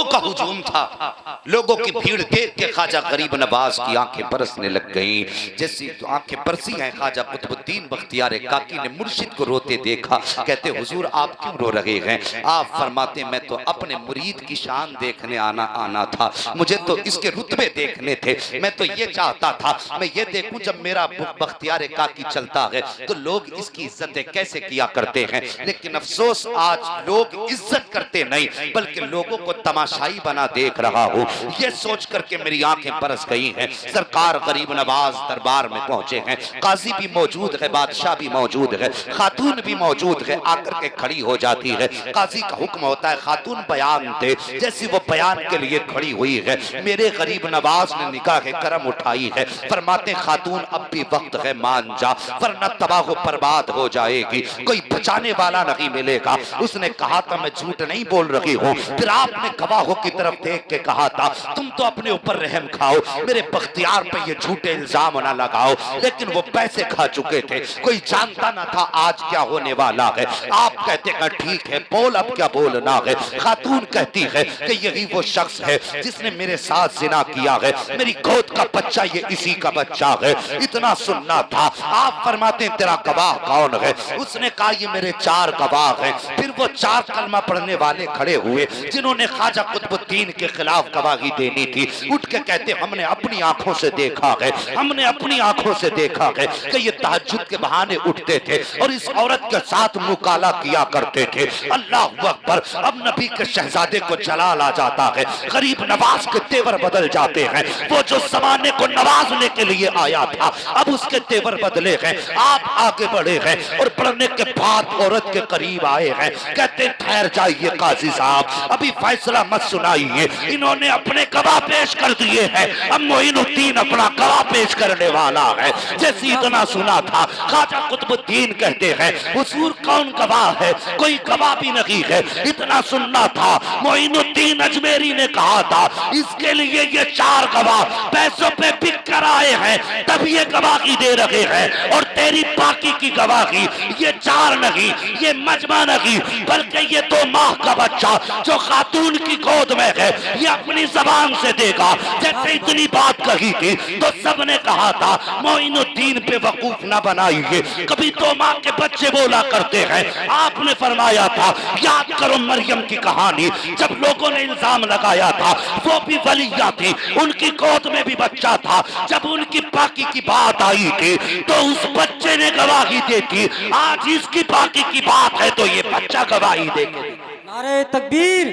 का हुजूम था। लोगों की भीड़ देख के ख्वाजा गरीब नवाज की आंखें बरसने लग गईं। जैसी तो आंखें बरसी हैं, ख्वाजा कुतुबुद्दीन बख्तियार काकी ने मुर्शिद को रोते देखा। कहते हुजूर आप क्यों रो रहे हैं? आप फरमाते मैं तो अपने मुरीद की शान देखने आना था, मुझे तो इसके रुतबे देखने थे। मैं तो ये चाहता था मैं ये देखूं जब मेरा बख्तियार काकी चलता है तो लोग इसकी इज्जतें कैसे किया करते हैं। लेकिन अफसोस आज लोग इज्जत करते नहीं, बल्कि लोगों को तमाशाई बना देख रहा हूँ। ये सोच करके मेरी आंखें बरस गई हैं। सरकार गरीब नवाज दरबार में पहुंचे हैं, काजी भी मौजूद है, बादशाह भी मौजूद है, खातून भी मौजूद है। आकर के खड़ी हो जाती है। काजी का हुक्म होता है खातून बयान दे। जैसी वो बयान के लिए खड़ी हुई है, मेरे गरीब नवाज ने निगाह करम उठाई है। फरमाते खातून अब भी वक्त है, मान जा, वरना तबाह बर्बाद हो जाएगी, कोई बचाने वाला नहीं मिलेगा। उसने कहा था मैं झूठ नहीं बोल रही हूँ। फिर आपने गवाहों की तरफ देख के कहा था तुम तो अपने ऊपर रहम खाओ, मेरे बख्तियार पे ये झूठे इल्जाम ना लगाओ। लेकिन वो पैसे खा चुके थे, कोई जानता ना था आज क्या होने वाला है। आप कहते हैं ठीक है, बोल अब क्या बोलना है। खातून कहती है कि यही वो शख्स है जिसने मेरे साथ जिना किया है, मेरी गोद का बच्चा ये इसी का बच्चा है। इतना सुनना था। आप फरमाते हैं तेरा गवाह कौन है? उसने कहा ये मेरे 4 गवाह हैं। फिर वो 4 कलमा पढ़ने वाले खड़े हुए जिन्होंने ख्वाजा कुतुबुद्दीन के खिलाफ गवाही देनी थी। उठ के कहते हमने अपनी आंखों से देखा है, हमने अपनी आंखों से देखा है कि ये तहज्जुद के बहाने उठते थे और इस औरत के साथ मुकाला किया करते थे। अल्लाह अकबर। अब नबी के शहजादे को जलाल आ जाता है, गरीब नवाज के तेवर बदल जाते हैं। वो जो जमाने को नवाजने के लिए आया था अब उसके तेवर बदले हैं। आप आगे बढ़े हैं और बढ़ने के बाद औरत के करीब आए हैं। कहते ठहर जाइए काजी साहब, अभी फैसला मत सुनाइए, इन्होंने अपने गवाह पेश कर दिए हैं, अब मोइनुद्दीन अपना गवाह पेश करने वाला है। जैसे इतना सुना था ख्वाजा कुतुबुद्दीन कहते हैं हुजूर कौन गवाह है? कोई गवाह भी नहीं है। इतना सुनना था मोइनुद्दीन अजमेरी ने कहा था इसके लिए ये 4 गवाह पैसों पे बिक कर आए हैं, तब ये गवाही दे रहे हैं। और तेरी बाकी की गवाही ये 4 नहीं, ये मजमा नहीं, बल्कि ये 2 माह का बच्चा जो खातून की गोद में है ये अपनी जबान से देगा। जैसे इतनी बात कही थी तो सबने कहा था मोइनुद्दीन पे वकूफ न बनाइए, कभी 2 माह के बच्चे बोला करते हैं। आपने फरमाया था याद करो मरियम की कहानी, जब लोगों ने इल्जाम लगाया था वो भी वलिया थी, उनकी गोद में भी बच्चा था। जब उनकी पाकी की बात आई थी तो उस बच्चे ने गवाही दी थी। आज इसकी पाकी की बात है तो ये बच्चा गवाही देगा। नारे तकबीर,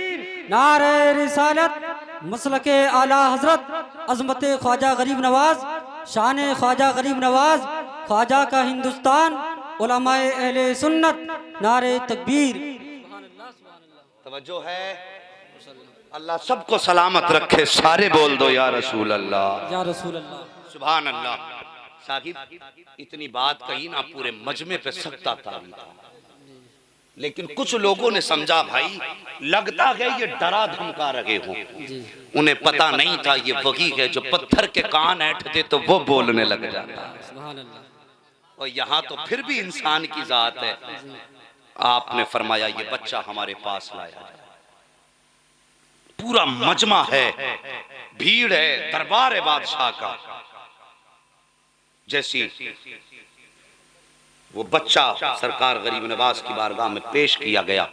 नारे रिसालत, मसलके आला हजरत, अजमत ख्वाजा गरीब नवाज, शान ख्वाजा गरीब नवाज, ख्वाजा का हिंदुस्तान, उलमाए अहले सुन्नत, नारे तकबीर। तवज्जो है। अल्लाह सबको सलामत रखे, सारे बोल दो या रसूल अल्लाह, या रसूल अल्लाह, सुभान अल्लाह। साहिब इतनी बात कही ना पूरे मजमे पे सकता था, लेकिन कुछ लोगों ने समझा भाई लगता है ये डरा धमका रहे हो। उन्हें पता नहीं था ये वही है जो पत्थर के कान ऐंठ दे तो वो बोलने लग जाता। और यहाँ तो फिर भी इंसान की जात है। आपने फरमाया ये बच्चा हमारे पास लाया, पूरा मजमा है, भीड़ है, दरबार है बादशाह का। जैसी वो बच्चा सरकार गरीब नवाज की बारगाह में पेश किया गया,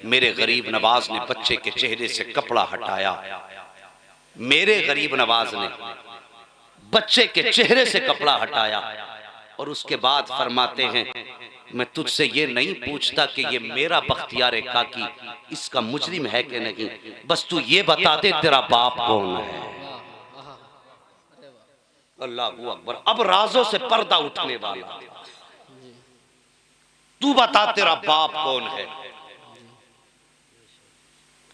मेरे गरीब नवाज ने बच्चे के चेहरे से कपड़ा हटाया। मेरे गरीब नवाज ने बच्चे के चेहरे से कपड़ा हटाया और उसके बाद फरमाते हैं मैं तुझसे ये नहीं पूछता कि ये मेरा बख्तियार काकी इसका मुजरिम है कि नहीं, बस तू ये बता दे तेरा बाप कौन है। अल्लाह अकबर। अब राजों से पर्दा उठने वाला, तू बता तेरा बाप कौन है।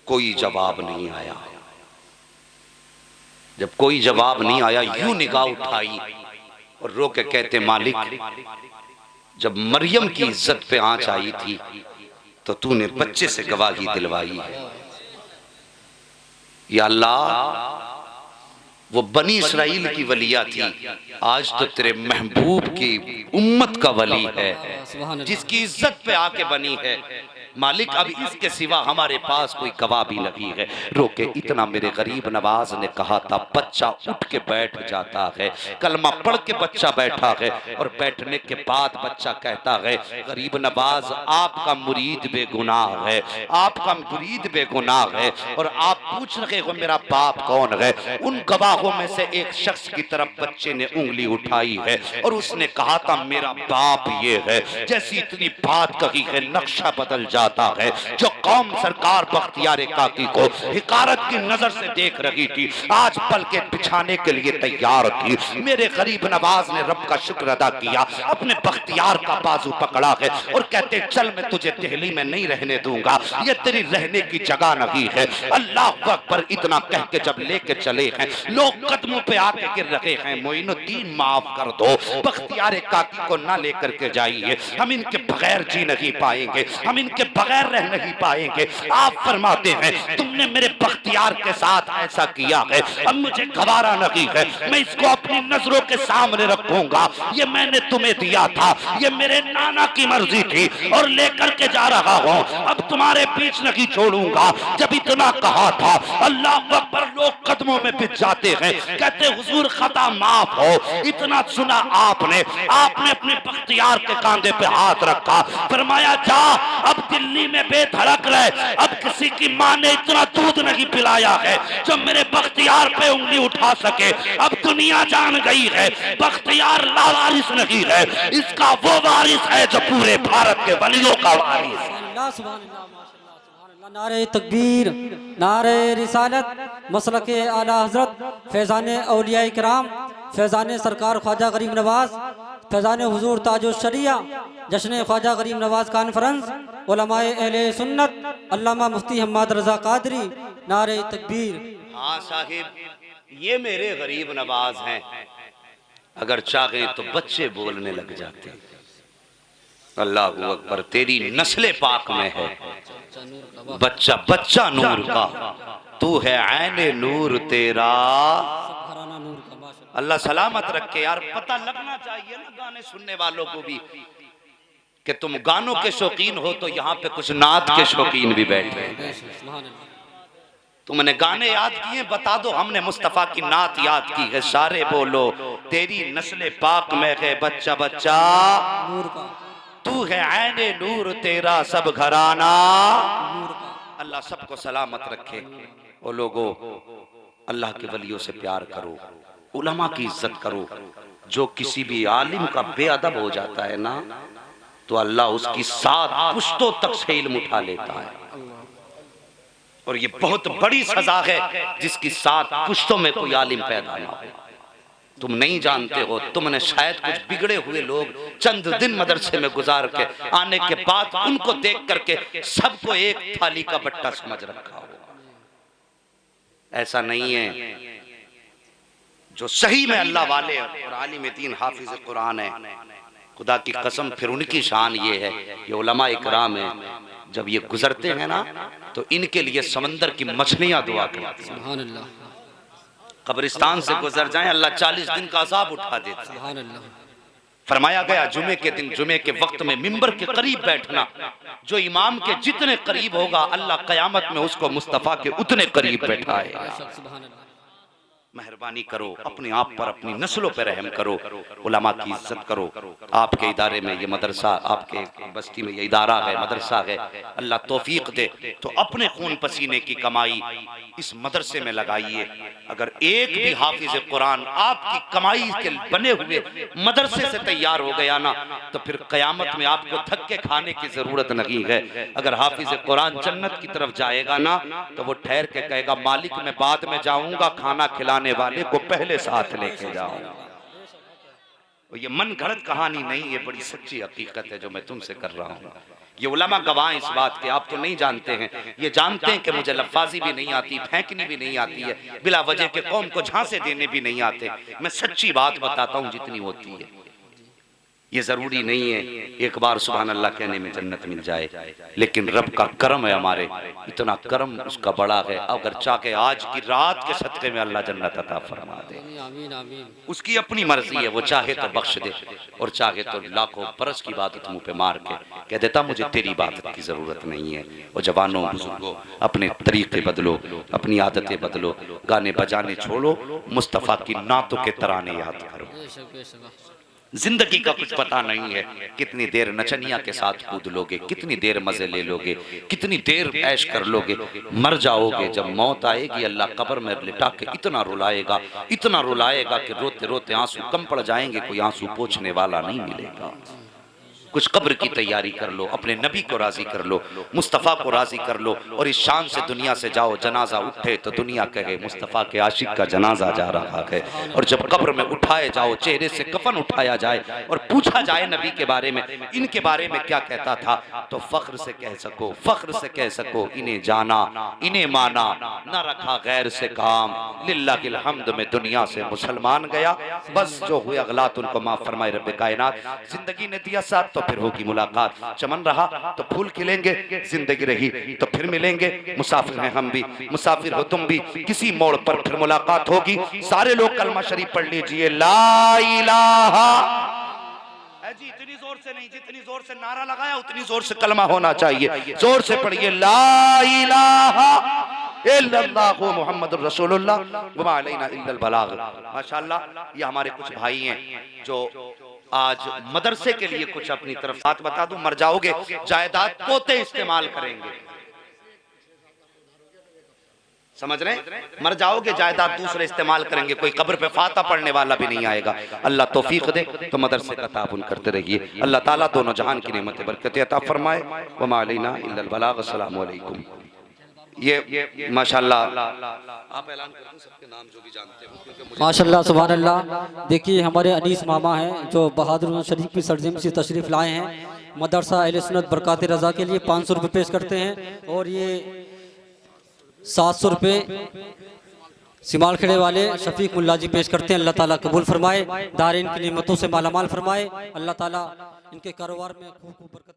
कोई जवाब नहीं आया। जब कोई जवाब नहीं आया यूं निगाह उठाई और रो के कहते मालिक जब मरियम की इज्जत पे आंच आई थी तो तूने बच्चे से गवाही दिलवाई है। या अल्लाह वो बनी इसराइल की वलिया थी, आज तो तेरे महबूब की उम्मत का वली है जिसकी इज्जत पे आके बनी है। मालिक अब इसके सिवा हमारे पास कोई गवाह भी नहीं है। रोके इतना मेरे गरीब नवाज ने कहा था बच्चा उठ के बैठ जाता है, कलमा पढ़ के बच्चा बैठा है और बैठने के बाद बच्चा कहता है गरीब नवाज आपका मुरीद बेगुनाह है, आपका मुरीद बेगुनाह है और आप पूछ रहे हो मेरा बाप कौन है। उन गवाहों में से एक शख्स की तरफ बच्चे ने उंगली उठाई है और उसने कहा था मेरा बाप ये है। जैसी इतनी बात कही है नक्शा बदल जाता आता है। जो कौम सरकार बख्तियार काकी को हिकारत की नजर से देख रही थी, आज पल के बिछाने के लिए तैयार थी। मेरे गरीब नवाज ने रब का शुक्र अदा किया, अपने बख्तियार का बाजू पकड़ा है और कहते चल मैं तुझे दिल्ली में नहीं रहने दूंगा, ये तेरी रहने की जगह नहीं है। अल्लाह अकबर इतना कह के जब लेके चले हैं, लोग कदमों पे आके गिर रहे हैं, मोइनुद्दीन माफ कर दो, बख्तियार काकी को ना लेकर के जाइए, हम इनके बगैर जी नहीं पाएंगे, हम इनके बगैर रह नहीं पाएंगे। आप फरमाते हैं तुमने मेरे बख्तियार के साथ ऐसा किया है, अब मुझे गवारा नहीं है, मैं इसको अपनी नजरों के सामने रखूंगा। ये मैंने तुम्हें दिया था, ये मेरे नाना की मर्जी थी और लेकर के जा रहा हूं, अब तुम्हारे बीच नहीं छोड़ूंगा। जब इतना कहा था, अल्लाह अकबर, लोग कदमों में बिछ जाते हैं, कहते हुजूर खता माफ हो। इतना सुना आपने अपने बख्तियार के कांधे पे हाथ रखा, फरमाया जा अब दिल्ली में बेधड़क रहे, अब किसी की मां ने इतना दूध नहीं पिलाया है जो मेरे बख्तियार पे उंगली उठा सके। अब दुनिया जान गई है बख्तियार लावारिस नहीं है, इसका वो वारिस है जो पूरे भारत के वलियों का वारिस है। नारे तकबीर, नारे रिसालत, मसलक आला हजरत, फैज़ान औलिया इकराम, फैज़ान सरकार ख्वाजा गरीब नवाज, फैज़ान हुजूर ताजुल शरिया, जश्न ख्वाजा गरीब नवाज कॉन्फ्रेंस, उलमाए अहले सुन्नत, अल्लामा मुफ्ती हम्माद रजा कादरी, नारे तकबीर। हाँ साहिब, ये मेरे गरीब नवाज हैं, अगर चाहे तो बच्चे बोलने लग जाते। अल्लाह अकबर, तेरी नस्ले पाक में है बच्चा बच्चा नूर का, तू है ऐने नूर तेरा। अल्लाह सलामत रखे। यार पता लगना चाहिए ना गाने सुनने वालों को भी कि तुम गानों के शौकीन हो, तो यहाँ पे कुछ नात के शौकीन भी बैठे हैं। तुमने गाने याद किए, बता दो हमने मुस्तफा की नात याद की है। सारे बोलो तेरी नस्ले पाक में है बच्चा बच्चा नूर का, तू है ऐने नूर तेरा सब घराना। अल्लाह सबको सलामत रखे। ओ लोगो, अल्लाह के वलियों से प्यार करो, उलमा की इज्जत करो। जो किसी भी आलिम का बेअदब हो जाता है ना, तो अल्लाह उसकी 7 पुश्तों तक से इल्म उठा लेता है। और ये बहुत बड़ी सजा है जिसकी 7 पुश्तों में कोई आलिम पैदा ना हो। तुम नहीं जानते हो, तुमने शायद कुछ बिगड़े हुए लोग चंद दिन मदरसे में गुजार के आने के बाद उनको देख करके सबको एक थाली का बट्टा समझ रखा हो। ऐसा नहीं है। जो सही में अल्लाह वाले और आलिम दीन हाफिज कुरान है, खुदा की कसम फिर उनकी शान ये है, ये उलमा इकराम है, जब ये गुजरते हैं ना तो इनके लिए समंदर की मछलियां दुआ करती हैं। सुभान अल्लाह। कब्रिस्तान से गुजर जाएं, अल्लाह 40 दिन का अज़ाब उठा देता है। सुभान अल्लाह। फरमाया गया जुमे के दिन, जुमे के वक्त में मिंबर के करीब बैठना, जो इमाम के जितने करीब होगा अल्लाह कयामत में उसको मुस्तफा के उतने करीब बैठाएगा। मेहरबानी करो, अपने आप पर, अपनी नस्लों पर रहम करो, उलमा की इज्जत करो। आपके इदारे में ये मदरसा, आपके बस्ती में ये इदारा है, मदरसा है, अल्लाह तौफीक दे तो अपने खून पसीने की कमाई इस मदरसे में लगाइए। अगर एक भी हाफिज कुरान आपकी कमाई के बने हुए मदरसे से तैयार हो गया ना, तो फिर कयामत में आपको धक्के खाने की जरूरत नहीं है। अगर हाफिज कुरान जन्नत की तरफ जाएगा ना, तो वो ठहर के कहेगा मालिक मैं बाद में जाऊंगा, खाना खिलाने वाले को पहले साथ लेके जाओ। ये मन घड़त कहानी नहीं, ये बड़ी सच्ची हकीकत है जो मैं तुमसे कर रहा हूँ। ये उलमा गवाह इस बात के, आप तो नहीं जानते हैं, ये जानते हैं कि मुझे लफ्फाजी भी नहीं आती, फेंकनी भी नहीं आती है, बिला वजह के कौम को झांसे देने भी नहीं आते। मैं सच्ची बात बताता हूँ जितनी होती है। ये जरूरी नहीं है एक बार सुभान अल्लाह कहने में जन्नत मिल जाए, लेकिन रब का करम है, हमारे इतना करम उसका बड़ा है। अगर चाहे आज की रात के सदक़े में अल्लाह जन्नत अता फरमा दे, उसकी अपनी मर्जी है, वो चाहे तो बख्श दे और चाहे तो लाखों बरस की इबादत मुंह पे मार के कह देता मुझे तेरी इबादत की जरूरत नहीं है। और जवानों बुजुर्गों, अपने तरीके बदलो, अपनी आदतें बदलो, गाने बजाने छोड़ो, मुस्तफ़ा की नातों के तराने याद करो। जिंदगी का कुछ पता नहीं है, कितनी देर नचनिया के साथ कूद लोगे, कितनी देर मजे ले लोगे, कितनी देर ऐश कर लोगे, मर जाओगे। जब मौत आएगी अल्लाह कब्र में लिटा के इतना रुलाएगा, इतना रुलाएगा कि रोते रोते आंसू कम पड़ जाएंगे, कोई आंसू पोंछने वाला नहीं मिलेगा। कुछ कब्र की तैयारी कर लो, अपने नबी को राजी कर लो, मुस्तफ़ा को राजी कर लो और इस शान से दुनिया से जाओ। जनाजा उठे तो दुनिया कहे मुस्तफ़ा के आशिक का जनाजा जा रहा है। और जब कब्र में उठाए जाओ, चेहरे से कफन उठाया जाए और पूछा जाए नबी के बारे में, इनके बारे में क्या कहता था, तो फख्र से कह सको, फख्र से कह सको, इन्हें जाना, इन्हें माना, न रखा गैर से काम, लिल्लाहिल हम्द में दुनिया से मुसलमान गया। बस जो हुए अगलात उनको माफ फरमाए रब्बे कायनात। जिंदगी ने दिया साथ तो फिर होगी मुलाकात, चमन रहा तो फूल खिलेंगे, जिंदगी रही तो फिर मिलेंगे। मुसाफिर हैं हम भी, मुसाफिर हो तुम भी, किसी मोड़ पर फिर मुलाकात होगी। सारे लोग कलमा शरीफ पढ़ लीजिए, ला इलाहा जी। इतनी जोर से नहीं, जितनी जोर से नारा लगाया उतनी जोर से कलमा होना चाहिए। जोर से पढ़िए, ला इलाहा इल्लल्लाहु मुहम्मदुर रसूलुल्लाह व मा अलैना इल्लल बलाग। माशाअल्लाह, ये हमारे कुछ भाई हैं जो आज मदरसे के लिए कुछ अपनी तरफ बात बता दूं, मर जाओगे जायदाद पोते इस्तेमाल करेंगे, समझ रहे हैं? मर जाओगे जायदाद दूसरे इस्तेमाल करेंगे, कोई कब्र पे फाता पढ़ने वाला भी नहीं आएगा। अल्लाह तौफीक दे तो मदरसे का ताबुन करते रहिए। अल्लाह ताला दोनों जहान की नेमत बरकत अता फरमाए। व मा अलैना इल्लल बलाग। अस्सलामु अलैकुम। ये माशाल्लाह आप ऐलान कर दें सबके नाम जो भी जानते हो, क्योंकि माशाल्लाह सुभान अल्लाह। देखिए हमारे अनीस मामा हैं जो बहादुर शरीफ की सरजमी से तशरीफ़ लाए हैं। मदरसा अहले सुन्नत बरकात रज़ा के लिए 500 रुपये पेश करते हैं और ये 700 रुपये सिमाल खेड़े वाले शफीक मुल्ला जी पेश करते हैं। अल्लाह ताला कबूल फरमाए, दारिन की नेमतों से मालामाल फरमाए। अल्लाह ताला इनके कारोबार में खूब खूब